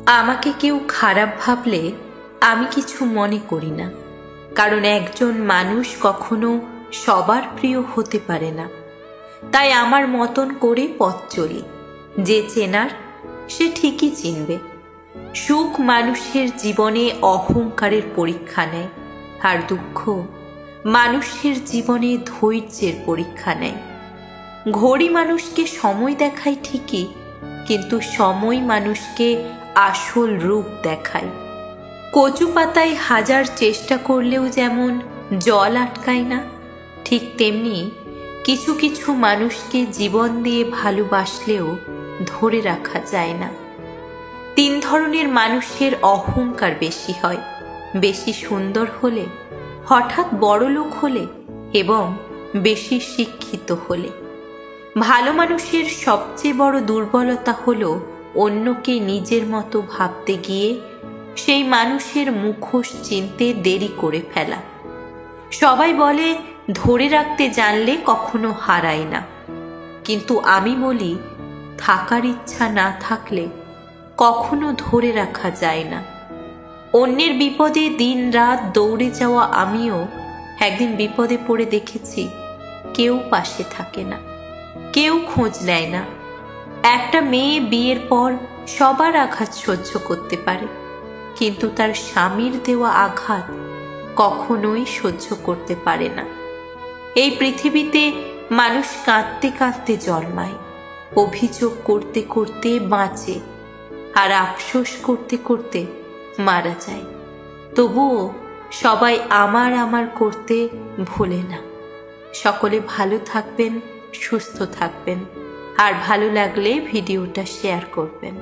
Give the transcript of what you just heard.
আমাকে কেউ খারাপ ভাবলে আমি কিছু মনে করি না, কারণ একজন মানুষ কখনো সবার প্রিয় হতে পারে না। তাই আমার মতন করে পথ চলি। যে চেনার সে ঠিকই চিনবে। সুখ মানুষের জীবনে অহংকারের পরীক্ষা নেয়, আর দুঃখ মানুষের জীবনে ধৈর্যের পরীক্ষা নেয়। ঘড়ি মানুষকে সময় দেখায় ঠিকই, কিন্তু সময় মানুষকে আসল রূপ দেখায়। কচু পাতায় হাজার চেষ্টা করলেও যেমন জল আটকায় না, ঠিক তেমনি কিছু কিছু মানুষকে জীবন দিয়ে ভালোবাসলেও ধরে রাখা যায় না। 3 ধরনের মানুষের অহংকার বেশি হয়: বেশি সুন্দর হলে, হঠাৎ বড়লোক হলে এবং বেশি শিক্ষিত হলে। ভালো মানুষের সবচেয়ে বড় দুর্বলতা হলো অন্যকে নিজের মতো ভাবতে গিয়ে সেই মানুষের মুখোশ চিনতে দেরি করে ফেলা। সবাই বলে ধরে রাখতে জানলে কখনো হারায় না, কিন্তু আমি বলি থাকার ইচ্ছা না থাকলে কখনো ধরে রাখা যায় না। অন্যের বিপদে দিন রাত দৌড়ে যাওয়া আমিও একদিন বিপদে পড়ে দেখেছি কেউ পাশে থাকে না, কেউ খোঁজ নেয় না। একটা মেয়ে বিয়ের পর সবার আঘাত সহ্য করতে পারে, কিন্তু তার স্বামীর দেওয়া আঘাত কখনোই সহ্য করতে পারে না। এই পৃথিবীতে মানুষ কাঁদতে কাঁদতে জন্মায়, অভিযোগ করতে করতে বাঁচে, আর আফসোস করতে করতে মারা যায়। তবুও সবাই আমার আমার করতে ভোলে না। সকলে ভালো থাকবেন, সুস্থ থাকবেন, আর ভালো লাগলে ভিডিওটা শেয়ার করবেন।